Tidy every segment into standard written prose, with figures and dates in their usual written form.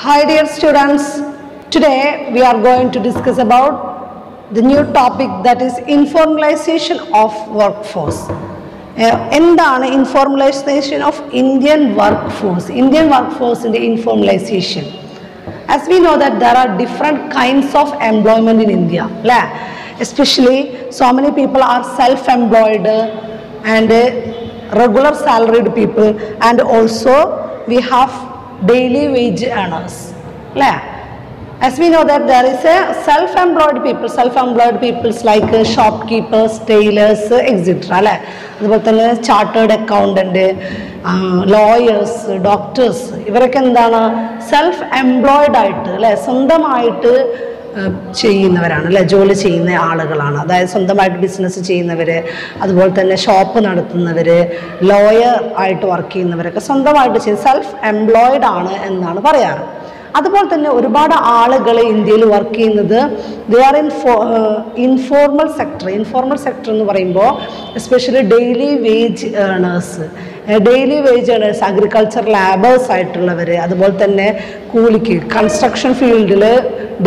Hi dear students, today we are going to discuss about the new topic that is informalization of workforce. എന്താണ് informalization of Indian workforce in the informalization? As we know that there are different kinds of employment in India, especially so many people are self-employed and regular salaried people, and also we have daily wage earners. As we know that there is a self-employed people like shopkeepers, tailors, etc. അതുപോലെ തന്നെ chartered accountant, lawyers, doctors, ഇവരൊക്കെ എന്താണ് self employed ആയിട്ട് സ്വന്തമായിട്ട് ചെയ്യുന്നവരാണ് ജോലി ചെയ്യുന്ന ആളുകളാണ്. അതായത് സ്വന്തമായിട്ട് ബിസിനസ് ചെയ്യുന്നവർ, അതുപോലെ തന്നെ ഷോപ്പ് നടത്തുന്നവർ, ലോയർ ആയിട്ട് വർക്ക് ചെയ്യുന്നവരൊക്കെ സ്വന്തമായിട്ട് ചെയ്യുന്ന സെൽഫ് എംപ്ലോയിഡ് ആണ് എന്നാണ് പറയാറ്. അതുപോലെ തന്നെ ഒരുപാട് ആളുകൾ ഇന്ത്യയിൽ വർക്ക് ചെയ്യുന്നത് they are in informal sector എന്ന് പറയുമ്പോൾ especially daily wage earners, agriculture labours ആയിട്ടുള്ളവർ, അതുപോലെ തന്നെ കൂലിക്ക് കൺസ്ട്രക്ഷൻ ഫീൽഡിൽ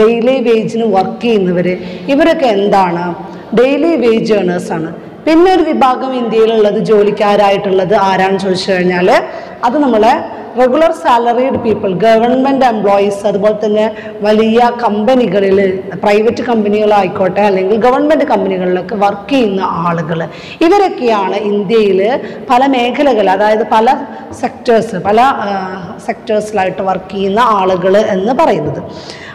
ഡെയിലി വേജിന് വർക്ക് ചെയ്യുന്നവർ, ഇവരൊക്കെ എന്താണ് ഡെയിലി വേജ് ഏണേഴ്സാണ്. പിന്നെ ഒരു വിഭാഗം ഇന്ത്യയിലുള്ളത് ജോലിക്കാരായിട്ടുള്ളത് ആരാണെന്ന് ചോദിച്ചു കഴിഞ്ഞാൽ അത് നമ്മളെ regular salaried people, government employees, അതുപോലെ തന്നെ വലിയ കമ്പനികളിൽ, പ്രൈവറ്റ് കമ്പനികളായിക്കോട്ടെ അല്ലെങ്കിൽ ഗവൺമെൻറ് കമ്പനികളിലൊക്കെ വർക്ക് ചെയ്യുന്ന ആളുകൾ, ഇവരൊക്കെയാണ് ഇന്ത്യയിൽ പല മേഖലകൾ, അതായത് പല സെക്ടേഴ്സിലായിട്ട് വർക്ക് ചെയ്യുന്ന ആളുകൾ എന്ന് പറയുന്നത്.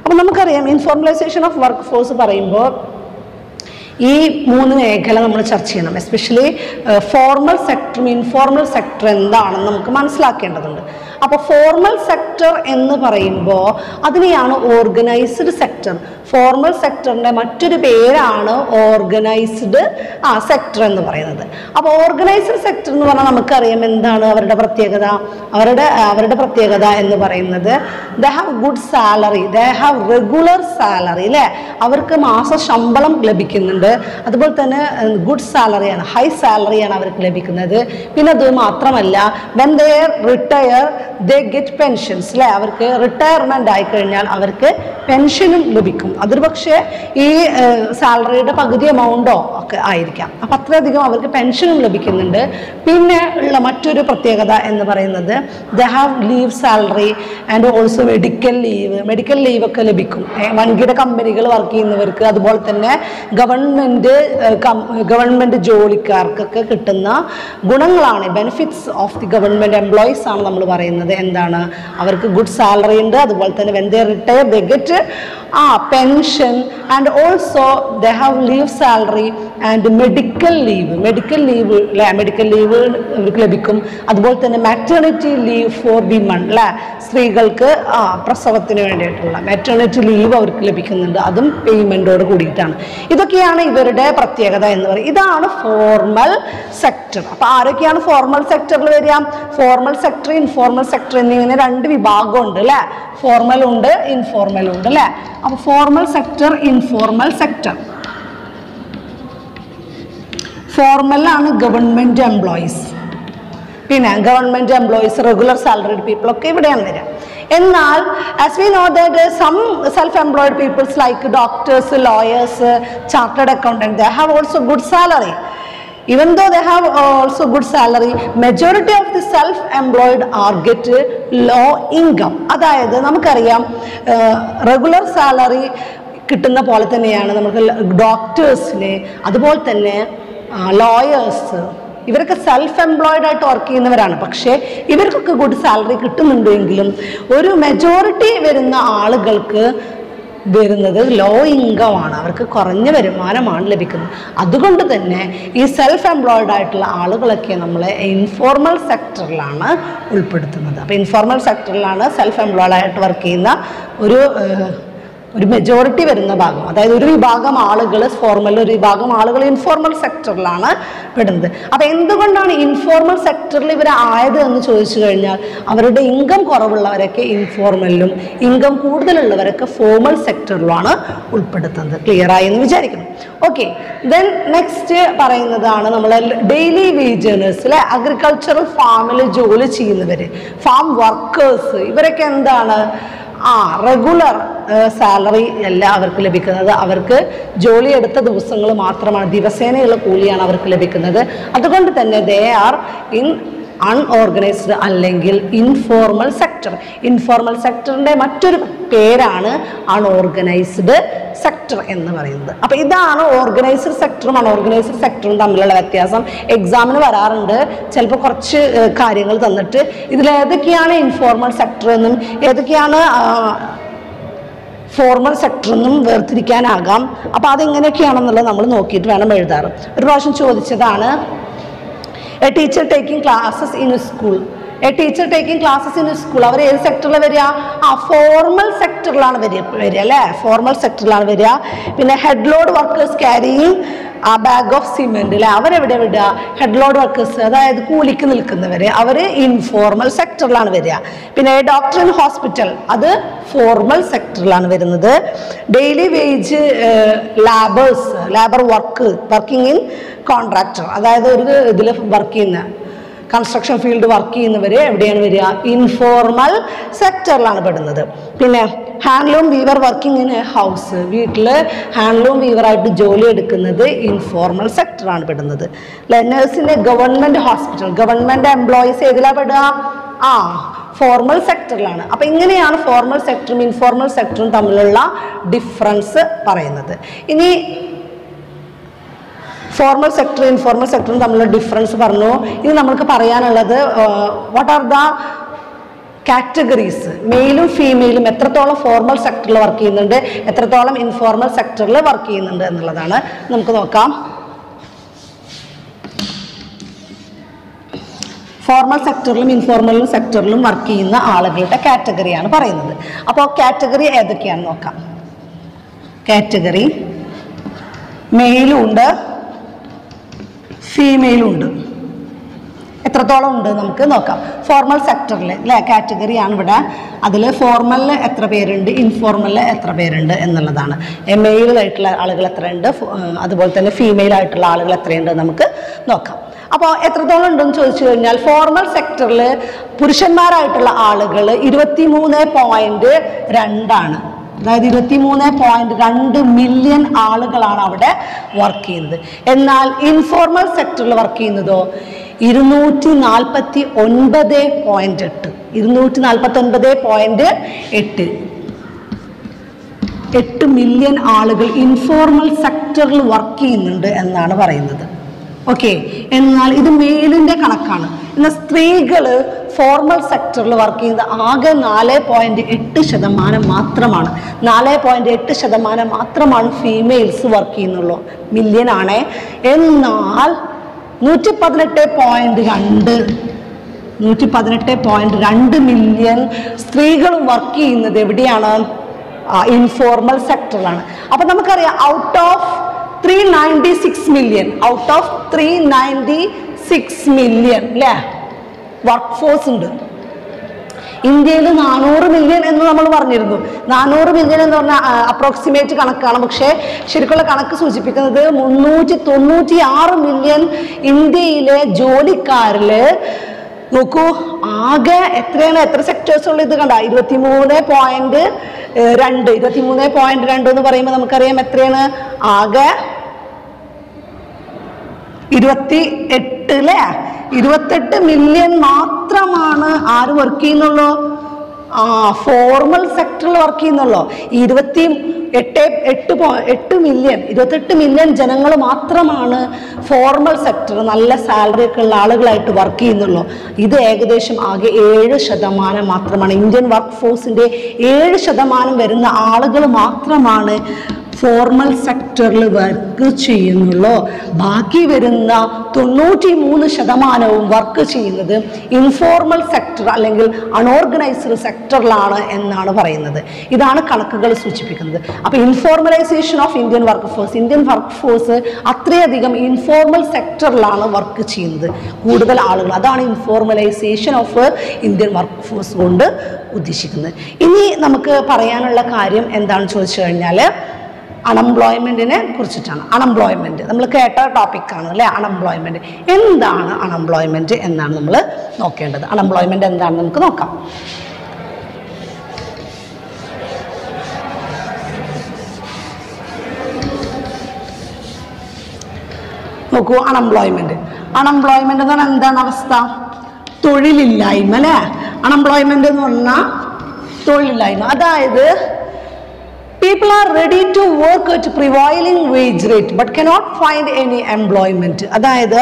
അപ്പോൾ നമുക്കറിയാം ഇൻഫോർമലൈസേഷൻ ഓഫ് വർക്ക് ഫോഴ്സ് പറയുമ്പോൾ ഈ മൂന്ന് മേഖല നമ്മൾ ചർച്ച ചെയ്യണം. എസ്പെഷ്യലി ഫോർമൽ സെക്ടറും ഇൻഫോർമൽ സെക്ടർ എന്താണെന്ന് നമുക്ക് മനസ്സിലാക്കേണ്ടതുണ്ട്. അപ്പോൾ ഫോർമൽ സെക്ടർ എന്ന് പറയുമ്പോൾ അതിനെയാണ് ഓർഗനൈസ്ഡ് സെക്ടർ. ഫോർമൽ സെക്ടറിൻ്റെ മറ്റൊരു പേരാണ് ഓർഗനൈസ്ഡ് സെക്ടർ എന്ന് പറയുന്നത്. അപ്പോൾ ഓർഗനൈസ്ഡ് സെക്ടർ എന്ന് പറഞ്ഞാൽ നമുക്കറിയാം എന്താണ് അവരുടെ പ്രത്യേകത. അവരുടെ പ്രത്യേകത എന്ന് പറയുന്നത് they have good salary, they have regular salary, അവർക്ക് മാസ ശമ്പളം ലഭിക്കുന്നുണ്ട്. അതുപോലെ തന്നെ ഗുഡ് സാലറിയാണ്, ഹൈ സാലറിയാണ് അവർക്ക് ലഭിക്കുന്നത്. പിന്നെ അത് മാത്രമല്ല when they retire they get pensions, അവർക്ക് റിട്ടയർമെൻ്റ് ആയിക്കഴിഞ്ഞാൽ അവർക്ക് പെൻഷനും ലഭിക്കും. അതൊരു പക്ഷേ ഈ സാലറിയുടെ പകുതി എമൗണ്ടോ ഒക്കെ ആയിരിക്കാം. അപ്പം അത്രയധികം അവർക്ക് പെൻഷനും ലഭിക്കുന്നുണ്ട്. പിന്നെ ഉള്ള മറ്റൊരു പ്രത്യേകത എന്ന് പറയുന്നത് they have leave salary and also medical leave ഒക്കെ ലഭിക്കും. വൻകിട കമ്പനികൾ വർക്ക് ചെയ്യുന്നവർക്ക്, അതുപോലെ തന്നെ ഗവൺമെൻറ് ജോലിക്കാർക്കൊക്കെ കിട്ടുന്ന ഗുണങ്ങളാണ്, benefits of the government employees ആണ് നമ്മൾ പറയുന്നത്. എന്താണ് അവർക്ക് ഗുഡ് സാലറി ഉണ്ട്, അതുപോലെ തന്നെ when they retire they get pension and also they have leave salary and medical leave അവർക്ക് ലഭിക്കും. അതുപോലെ തന്നെ മാറ്റേണിറ്റി ലീവ് ഫോർ വിമൺ, സ്ത്രീകൾക്ക് പ്രസവത്തിന് വേണ്ടിയിട്ടുള്ള മാറ്റേണിറ്റി ലീവ് അവർക്ക് ലഭിക്കുന്നുണ്ട്. അതും പേയ്മെൻറ്റോട് കൂടിയിട്ടാണ്. ഇതൊക്കെയാണ് ഇവരുടെ പ്രത്യേകത എന്ന് പറയുന്നത്. ഇതാണ് ഫോർമൽ സെക്ടർ. അപ്പോൾ ആരൊക്കെയാണ് ഫോർമൽ സെക്ടറിൽ വരിക? ഫോർമൽ സെക്ടർ, ഇൻഫോർമൽ സെക്ടർ എന്നിങ്ങനെ രണ്ട് വിഭാഗമുണ്ട്, ഫോർമൽ ഉണ്ട്, ഇൻഫോർമൽ ഉണ്ട്. അപ്പോൾ ഫോർമൽ സെക്ടർ, ഇൻഫോർമൽ സെക്ടർ. ഫോർമലാണ് ഗവൺമെൻറ് എംപ്ലോയീസ്, പിന്നെ government employees, regular salaried people ഒക്കെ ഇവിടെയാണ് വരിക. എന്നാൽ as we know that some self-employed peoples like doctors, lawyers, chartered accountants, they have also good salary. Even though they have also good salary, majority of the self-employed are get low income. അതായത് നമുക്കറിയാം regular salary കിട്ടുന്ന പോലെ തന്നെയാണ് നമുക്ക് ഡോക്ടേഴ്സിന്, അതുപോലെ തന്നെ lawyers, ഇവരൊക്കെ self employed ആയിട്ട് വർക്ക് ചെയ്യുന്നവരാണ്. പക്ഷേ ഇവർക്കൊക്കെ ഗുഡ് സാലറി കിട്ടുന്നുണ്ടെങ്കിലും ഒരു മെജോറിറ്റി വരുന്ന ആളുകൾക്ക് വരുന്നത് ലോ ഇൻകം ആണ്, അവർക്ക് കുറഞ്ഞ വരുമാനമാണ് ലഭിക്കുന്നത്. അതുകൊണ്ട് തന്നെ ഈ സെൽഫ് എംപ്ലോയിഡ് ആയിട്ടുള്ള ആളുകളൊക്കെ നമ്മൾ ഇൻഫോർമൽ സെക്ടറിലാണ് ഉൾപ്പെടുത്തുന്നത്. അപ്പോൾ ഇൻഫോർമൽ സെക്ടറിലാണ് സെൽഫ് എംപ്ലോയിഡ് ആയിട്ട് വർക്ക് ചെയ്യുന്ന ഒരു മെജോറിറ്റി വരുന്ന ഭാഗം, അതായത് ഒരു വിഭാഗം ആളുകൾ ഫോർമൽ, ഒരു വിഭാഗം ആളുകൾ ഇൻഫോർമൽ സെക്ടറിലാണ് പെടുന്നത്. അപ്പോൾ എന്തുകൊണ്ടാണ് ഇൻഫോർമൽ സെക്ടറിൽ ഇവർ ആയത് എന്ന് ചോദിച്ചു കഴിഞ്ഞാൽ അവരുടെ ഇൻകം കുറവുള്ളവരൊക്കെ ഇൻഫോർമലിലും ഇൻകം കൂടുതലുള്ളവരൊക്കെ ഫോർമൽ സെക്ടറിലുമാണ് ഉൾപ്പെടുത്തുന്നത്. ക്ലിയർ ആയി എന്ന് വിചാരിക്കുന്നു. ഓക്കെ, ദെൻ നെക്സ്റ്റ് പറയുന്നതാണ് നമ്മൾ ഡെയിലി വേജ് ഏണേഴ്സ്, അഗ്രികൾച്ചറൽ ഫാമിൽ ജോലി ചെയ്യുന്നവർ, ഫാം വർക്കേഴ്സ്, ഇവരൊക്കെ എന്താണ് റെഗുലർ സാലറി അല്ല അവർക്ക് ലഭിക്കുന്നത്. അവർക്ക് ജോലിയെടുത്ത ദിവസങ്ങൾ മാത്രമാണ്, ദിവസേനയുള്ള കൂലിയാണ് അവർക്ക് ലഭിക്കുന്നത്. അതുകൊണ്ട് തന്നെ ദേ ആർ ഇൻ അൺഓർഗനൈസ്ഡ് അല്ലെങ്കിൽ ഇൻഫോർമൽ സെക്ടർ. ഇൻഫോർമൽ സെക്ടറിൻ്റെ മറ്റൊരു പേരാണ് അൺഓർഗനൈസ്ഡ് സെക്ടർ എന്ന് പറയുന്നത്. അപ്പോൾ ഇതാണ് ഓർഗനൈസ്ഡ് സെക്ടറും അൺഓർഗനൈസ്ഡ് സെക്ടറും തമ്മിലുള്ള വ്യത്യാസം. എക്സാമിന് വരാറുണ്ട്, ചിലപ്പോൾ കുറച്ച് കാര്യങ്ങൾ തന്നിട്ട് ഇതിലേതൊക്കെയാണ് ഇൻഫോർമൽ സെക്ടർ എന്നും ഏതൊക്കെയാണ് ഫോർമൽ സെക്ടർ എന്നും വേർതിരിക്കാനാകാം. അപ്പോൾ അതെങ്ങനെയൊക്കെയാണെന്നുള്ളത് നമ്മൾ നോക്കിയിട്ട് വേണം എഴുതാറ്. ഒരു പ്രാവശ്യം ചോദിച്ചതാണ്, a teacher taking classes in school. A teacher taking classes in school അവർ ഏത് സെക്ടറിൽ വരിക? ഫോർമൽ സെക്ടറിലാണ് വരിക അല്ലേ, ഫോർമൽ സെക്ടറിലാണ് വരിക. പിന്നെ head load workers carrying bag of cement അല്ലെ, അവരെവിടെ വിടുക? ഹെഡ് ലോഡ് വർക്കേഴ്സ്, അതായത് കൂലിക്ക് നിൽക്കുന്നവർ, അവർ ഇൻഫോർമൽ സെക്ടറിലാണ് വരിക. പിന്നെ ഡോക്ടർ ഇൻ ഹോസ്പിറ്റൽ, അത് ഫോർമൽ സെക്ടറിലാണ് വരുന്നത്. Daily wage labour working in contractor, അതായത് ഒരു ഇതിൽ വർക്ക് ചെയ്യുന്ന കൺസ്ട്രക്ഷൻ ഫീൽഡ് വർക്ക് ചെയ്യുന്നവർ എവിടെയാണ് വരിക? ഇൻഫോർമൽ സെക്ടറിലാണ് പെടുന്നത്. പിന്നെ handloom weaver working in a house, വീട്ടിൽ ഹാൻഡ്ലൂം വീവറായിട്ട് ജോലി എടുക്കുന്നത് ഇൻഫോർമൽ സെക്ടറാണ് പെടുന്നത്. നഴ്സിൻ്റെ ഗവൺമെൻറ് ഹോസ്പിറ്റൽ, ഗവൺമെൻറ് എംപ്ലോയീസ് ഏതിലാണ് പെടുക? ഫോർമൽ സെക്ടറിലാണ്. അപ്പം ഇങ്ങനെയാണ് ഫോർമൽ സെക്ടറും ഇൻഫോർമൽ സെക്ടറും തമ്മിലുള്ള ഡിഫറൻസ് പറയുന്നത്. ഇനി ഫോർമൽ സെക്ടർ ഇൻഫോർമൽ സെക്ടറും തമ്മിലുള്ള ഡിഫറൻസ് പറഞ്ഞു. ഇനി നമുക്ക് പറയാനുള്ളത് വാട്ട് ആർ ദ കാറ്റഗറീസ്, മെയിലും ഫീമെയിലും എത്രത്തോളം ഫോർമൽ സെക്ടറിൽ വർക്ക് ചെയ്യുന്നുണ്ട്, എത്രത്തോളം ഇൻഫോർമൽ സെക്ടറിൽ വർക്ക് ചെയ്യുന്നുണ്ട് എന്നുള്ളതാണ്. നമുക്ക് നോക്കാം. ഫോർമൽ സെക്ടറിലും ഇൻഫോർമൽ സെക്ടറിലും വർക്ക് ചെയ്യുന്ന ആളുകളുടെ കാറ്റഗറിയാണ് പറയുന്നത്. അപ്പോൾ കാറ്റഗറി ഏതൊക്കെയാണെന്ന് നോക്കാം. കാറ്റഗറി മെയിലും ഉണ്ട്, ഫീമെയിലും ഉണ്ട്. എത്രത്തോളം ഉണ്ട് നമുക്ക് നോക്കാം. ഫോർമൽ സെക്ടറിൽ അല്ലേ കാറ്റഗറിയാണ് ഇവിടെ. അതിൽ ഫോർമലിൽ എത്ര പേരുണ്ട്, ഇൻഫോർമലിൽ എത്ര പേരുണ്ട് എന്നുള്ളതാണ്. മെയിലായിട്ടുള്ള ആളുകൾ എത്രയുണ്ട്, അതുപോലെ തന്നെ ഫീമെയിൽ ആയിട്ടുള്ള ആളുകൾ എത്രയുണ്ട് നമുക്ക് നോക്കാം. അപ്പോൾ എത്രത്തോളം ഉണ്ടെന്ന് ചോദിച്ചു കഴിഞ്ഞാൽ ഫോർമൽ സെക്ടറിൽ പുരുഷന്മാരായിട്ടുള്ള ആളുകൾ 23.2 അതായത് 23.2 മില്യൺ ആളുകളാണ് അവിടെ വർക്ക് ചെയ്യുന്നത്. എന്നാൽ ഇൻഫോർമൽ സെക്ടറിൽ വർക്ക് ചെയ്യുന്നതോ 249.8 മില്യൺ ആളുകൾ ഇൻഫോർമൽ സെക്ടറിൽ വർക്ക് ചെയ്യുന്നുണ്ട് എന്നാണ് പറയുന്നത്. ഓക്കെ, എന്നാൽ ഇത് മെയിലിൻ്റെ കണക്കാണ്. എന്നാൽ സ്ത്രീകൾ ഫോർമൽ സെക്ടറിൽ വർക്ക് ചെയ്യുന്നത് ആകെ 4.8% മാത്രമാണ്. 4.8% മാത്രമാണ് ഫീമെയിൽസ് വർക്ക് ചെയ്യുന്നുള്ളൂ, മില്യൺ ആണേ. എന്നാൽ 118.2 മില്യൺ സ്ത്രീകളും വർക്ക് ചെയ്യുന്നത് എവിടെയാണ്? ഇൻഫോർമൽ സെക്ടറിലാണ്. അപ്പം നമുക്കറിയാം ഔട്ട് ഓഫ് 396 മില്യൺ അല്ലേ വർക്ക് ഫോഴ്സ് ഉണ്ട്. ഇന്ത്യയിൽ 400 മില്യൺ എന്ന് നമ്മൾ പറഞ്ഞിരുന്നു. 400 മില്യൺ എന്ന് പറഞ്ഞാൽ അപ്രോക്സിമേറ്റ് കണക്കാണ്. പക്ഷേ ശരിക്കുള്ള കണക്ക് സൂചിപ്പിക്കുന്നത് 396 മില്യൺ ഇന്ത്യയിലെ ജോലിക്കാരിൽ നോക്കൂ. ആകെ എത്രയാണ്, എത്ര സെക്ടേഴ്സ് ഉള്ളത് ഇത് കണ്ട? 23.2 എന്ന് പറയുമ്പോൾ നമുക്കറിയാം എത്രയാണ്? ആകെ 28 അല്ലേ? 28 മില്യൺ മാത്രമാണ് ആര് വർക്ക് ചെയ്യുന്നുള്ളൂ? ഫോർമൽ സെക്ടറിൽ വർക്ക് ചെയ്യുന്നുള്ളൂ. 28 മില്യൺ ജനങ്ങൾ മാത്രമാണ് ഫോർമൽ സെക്ടർ നല്ല സാലറി ഒക്കെ ഉള്ള ആളുകളായിട്ട് വർക്ക് ചെയ്യുന്നുള്ളൂ. ഇത് ഏകദേശം ആകെ 7% മാത്രമാണ്. ഇന്ത്യൻ വർക്ക് ഫോഴ്സിൻ്റെ 7% വരുന്ന ആളുകൾ മാത്രമാണ് ഫോർമൽ സെക്ടറിൽ വർക്ക് ചെയ്യുന്നുള്ളൂ. ബാക്കി വരുന്ന 93% വർക്ക് ചെയ്യുന്നത് ഇൻഫോർമൽ സെക്ടർ അല്ലെങ്കിൽ അൺഓർഗനൈസ്ഡ് സെക്ടറിലാണ് എന്നാണ് പറയുന്നത്. ഇതാണ് കണക്കുകൾ സൂചിപ്പിക്കുന്നത്. അപ്പോൾ informalisation of Indian work force അത്രയധികം ഇൻഫോർമൽ സെക്ടറിലാണ് വർക്ക് ചെയ്യുന്നത് കൂടുതൽ ആളുകൾ. അതാണ് informalisation of Indian work force കൊണ്ട് ഉദ്ദേശിക്കുന്നത്. ഇനി നമുക്ക് പറയാനുള്ള കാര്യം എന്താണെന്ന് ചോദിച്ചു കഴിഞ്ഞാൽ അൺഎംപ്ലോയ്മെൻറ്റിനെ കുറിച്ചിട്ടാണ്. അൺഎംപ്ലോയ്മെൻറ്റ് നമ്മൾ കേട്ട ടോപ്പിക്കാണ് അല്ലേ. അൺഎംപ്ലോയ്മെൻറ്റ് എന്താണ്? അൺഎംപ്ലോയ്മെൻറ്റ് എന്നാണ് നമ്മൾ നോക്കേണ്ടത്. അൺഎംപ്ലോയ്മെൻറ്റ് എന്താണെന്ന് നമുക്ക് നോക്കാം. നോക്കൂ, അൺഎംപ്ലോയ്മെന്റ്. അൺഎംപ്ലോയ്മെന്റ് എന്ന് പറഞ്ഞാൽ എന്താണ് അവസ്ഥ? തൊഴിലില്ലായ്മ അല്ലേ? അൺഎംപ്ലോയ്മെന്റ് എന്ന് പറഞ്ഞാൽ തൊഴിലില്ലായ്മ. അതായത് people are ready to work at prevailing wage rate but cannot find any employment. അതായത്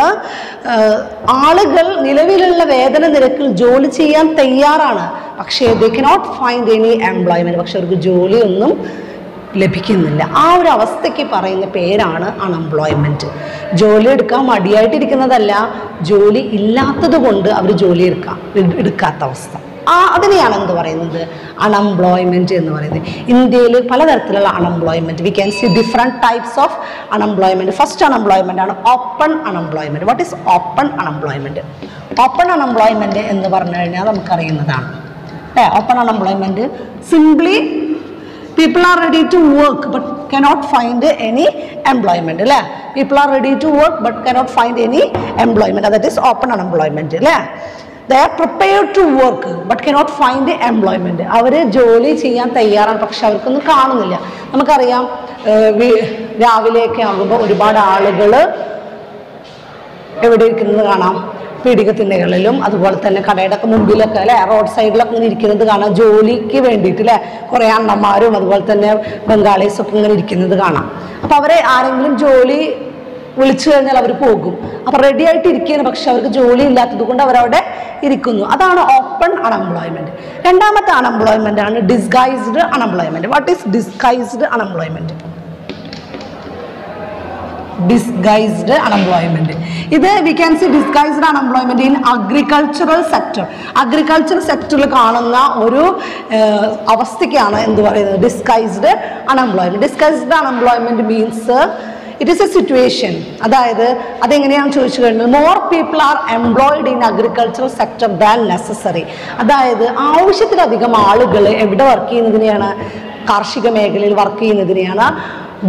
ആളുകൾ നിലവിലുള്ള വേതന നിരക്കിൽ ജോലി ചെയ്യാൻ തയ്യാറാണ്, പക്ഷേ they cannot find any employment. പക്ഷെ അവർക്ക് ജോലിയൊന്നും ലഭിക്കുന്നില്ല. ആ ഒരു അവസ്ഥയ്ക്ക് പറയുന്ന പേരാണ് അൺഎംപ്ലോയ്മെന്റ്. ജോലി എടുക്കാൻ മടിയായിട്ടിരിക്കുന്നതല്ല, ജോലി ഇല്ലാത്തത് കൊണ്ട് അവർ ജോലി എടുക്കാത്ത അവസ്ഥ. അതിനെയാണ് എന്ത് പറയുന്നത്? അൺഎംപ്ലോയ്മെന്റ് എന്ന് പറയുന്നത്. ഇന്ത്യയിൽ പലതരത്തിലുള്ള unemployment. We can see different types of unemployment. First unemployment ആണ് open unemployment. What is open unemployment? Open unemployment എന്ന് പറഞ്ഞു കഴിഞ്ഞാൽ നമുക്കറിയുന്നതാണ് അല്ലേ? Open unemployment simply people are ready to work but cannot find any employment അല്ലേ? people are ready to work but cannot find any employment. that is open unemployment അല്ലേ? they are prepared to work but cannot find employment. അവർ ജോലി ചെയ്യാൻ തയ്യാറാണ്, പക്ഷെ അവർക്കൊന്നും കാണുന്നില്ല. നമുക്കറിയാം രാവിലെയൊക്കെ ആകുമ്പോൾ ഒരുപാട് ആളുകൾ എവിടെ ഇരിക്കുന്നത് കാണാം? പീടികത്തിണ്ണകളിലും അതുപോലെ തന്നെ കടയുടെ ഒക്കെ മുമ്പിലൊക്കെ അല്ലെ, റോഡ് സൈഡിലൊക്കെ ഇങ്ങനെ ഇരിക്കുന്നത് കാണാം, ജോലിക്ക് വേണ്ടിയിട്ട് അല്ലെ. കുറേ അണ്ണന്മാരും അതുപോലെ തന്നെ ബംഗാളീസും ഒക്കെ ഇങ്ങനെ ഇരിക്കുന്നത് കാണാം. അപ്പം അവരെ ആരെങ്കിലും ജോലി വിളിച്ചു കഴിഞ്ഞാൽ അവർ പോകും. അപ്പം റെഡി ആയിട്ട് ഇരിക്കുകയാണ്, പക്ഷെ അവർക്ക് ജോലി ഇല്ലാത്തത് കൊണ്ട് അവരവിടെ ഇരിക്കുന്നു. അതാണ് ഓപ്പൺ അൺഎംപ്ലോയ്മെന്റ്. രണ്ടാമത്തെ അൺഎംപ്ലോയ്മെന്റ് ആണ് disguised unemployment. What is disguised unemployment? Disguised unemployment. ഇത് we can see disguised unemployment in agricultural sector. Agricultural സെക്ടറിൽ കാണുന്ന ഒരു അവസ്ഥയ്ക്കാണ് എന്ത് പറയുന്നത്? Disguised unemployment. Disguised unemployment means it is a situation. അതായത് അതെങ്ങനെയാണെന്ന് ചോദിച്ചു കഴിഞ്ഞാൽ more people are employed in agricultural sector than necessary. അതായത് ആവശ്യത്തിലധികം ആളുകൾ എവിടെ വർക്ക് ചെയ്യുന്നതിനെയാണ്? കാർഷിക മേഖലയിൽ വർക്ക് ചെയ്യുന്നതിനെയാണ്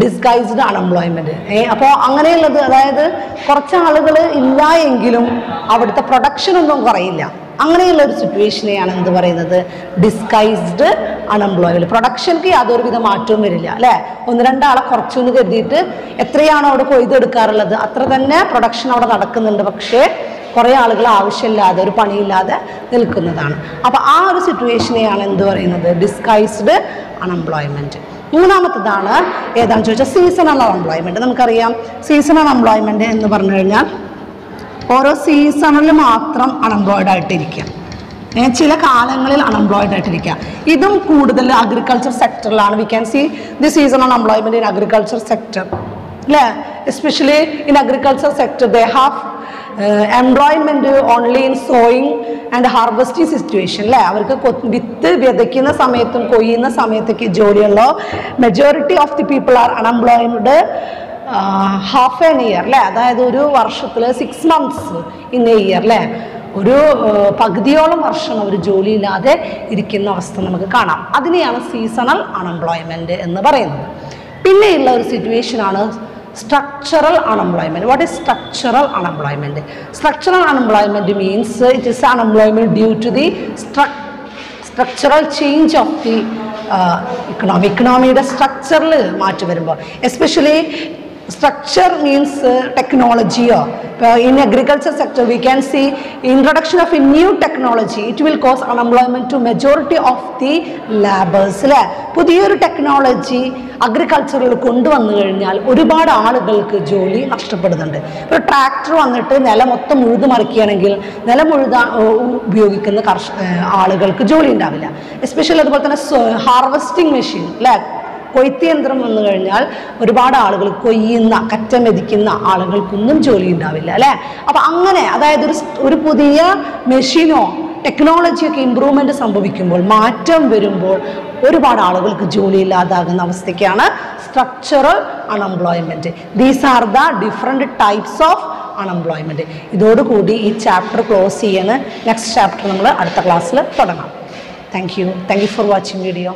ഡിസ്ഗൈസ്ഡ് അൺഎംപ്ലോയ്മെന്റ്. അപ്പോൾ അങ്ങനെയുള്ളത്, അതായത് കുറച്ച് ആളുകൾ ഇല്ല എങ്കിലും അവിടുത്തെ പ്രൊഡക്ഷൻ ഒന്നും കുറയില്ല. അങ്ങനെയുള്ള ഒരു സിറ്റുവേഷനെയാണ് എന്ത് പറയുന്നത്? Disguised unemployment. പ്രൊഡക്ഷൻക്ക് യാതൊരുവിധ മാറ്റവും വരില്ല അല്ലേ? ഒന്ന് രണ്ടാളെ കുറച്ചൊന്ന് കരുതിയിട്ട് എത്രയാണോ അവിടെ കൊയ്തെടുക്കാറുള്ളത് അത്ര തന്നെ പ്രൊഡക്ഷൻ അവിടെ നടക്കുന്നുണ്ട്, പക്ഷേ കുറേ ആളുകൾ ആവശ്യമില്ലാതെ ഒരു പണിയില്ലാതെ നിൽക്കുന്നതാണ്. അപ്പോൾ ആ ഒരു സിറ്റുവേഷനെയാണ് എന്ത് പറയുന്നത്? Disguised unemployment. മൂന്നാമത്തതാണ് ഏതാണെന്ന് ചോദിച്ചാൽ സീസണൽ അൺഎംപ്ലോയ്മെന്റ്. നമുക്കറിയാം സീസണൽ അൺഎംപ്ലോയ്മെന്റ് എന്ന് പറഞ്ഞു കഴിഞ്ഞാൽ ഓരോ സീസണിൽ മാത്രം അൺഎംപ്ലോയിഡ് ആയിട്ടിരിക്കുക, ചില കാലങ്ങളിൽ അൺഎംപ്ലോയിഡ് ആയിട്ടിരിക്കുക. ഇതും കൂടുതൽ അഗ്രികൾച്ചർ സെക്ടറിലാണ്. We can see the seasonal unemployment in agriculture sector അല്ലേ? Especially in agriculture sector they have employment only in sowing and harvesting situation അല്ലേ? അവർക്ക് വിത്ത് വിതയ്ക്കുന്ന സമയത്തും കൊയ്യുന്ന സമയത്തൊക്കെ ജോലിയുള്ള majority of the people are unemployed half an year അല്ലേ? അതായത് ഒരു വർഷത്തിൽ 6 months ഇൻ എ ഇയർ അല്ലേ? ഒരു പകുതിയോളം വർഷം അവർ ജോലിയില്ലാതെ ഇരിക്കുന്ന അവസ്ഥ നമുക്ക് കാണാം. അതിനെയാണ് സീസണൽ അൺഎംപ്ലോയ്മെന്റ് എന്ന് പറയുന്നത്. പിന്നെയുള്ള ഒരു സിറ്റുവേഷനാണ് structural unemployment. What is structural unemployment? Structural unemployment means it is unemployment due to the structural change of the economy. Economy structure മാറ്റം വരുമ്പോൾ, especially structure means technology. In agriculture sector we can see introduction of a new technology. It will cause unemployment to majority of the laborers. പുതിയൊരു technology അഗ്രികൾച്ചറിൽ കൊണ്ടുവന്നു കഴിഞ്ഞാൽ ഒരുപാട് ആളുകൾക്ക് ജോലി നഷ്ടപ്പെടുന്നുണ്ട്. ഇപ്പോൾ tractor വന്നിട്ട് നിലം മൊത്തം ഉഴുതുമറിക്കുകയാണെങ്കിൽ നിലം ഉപയോഗിക്കുന്ന ആളുകൾക്ക് ജോലി ഉണ്ടാവില്ല. എസ്പെഷ്യലി അതുപോലെ തന്നെ ഹാർവെസ്റ്റിംഗ് മെഷീൻ അല്ലേ? കൊയ്ത്ത് യന്ത്രം വന്നു കഴിഞ്ഞാൽ ഒരുപാട് ആളുകൾ കൊയ്യുന്ന കറ്റ മെതിക്കുന്ന ആളുകൾക്കൊന്നും ജോലി ഉണ്ടാവില്ല അല്ലേ? അപ്പം അങ്ങനെ, അതായത് ഒരു പുതിയ മെഷീനോ ടെക്നോളജിയൊക്കെ ഇമ്പ്രൂവ്മെൻറ്റ് സംഭവിക്കുമ്പോൾ, മാറ്റം വരുമ്പോൾ ഒരുപാട് ആളുകൾക്ക് ജോലി ഇല്ലാതാകുന്ന അവസ്ഥയ്ക്കാണ് structural unemployment. These are the different types of unemployment. ഇതോടുകൂടി ഈ ചാപ്റ്റർ ക്ലോസ് ചെയ്യാണ്. നെക്സ്റ്റ് ചാപ്റ്റർ നമ്മൾ അടുത്ത ക്ലാസ്സിൽ തുടങ്ങാം. Thank you for watching video.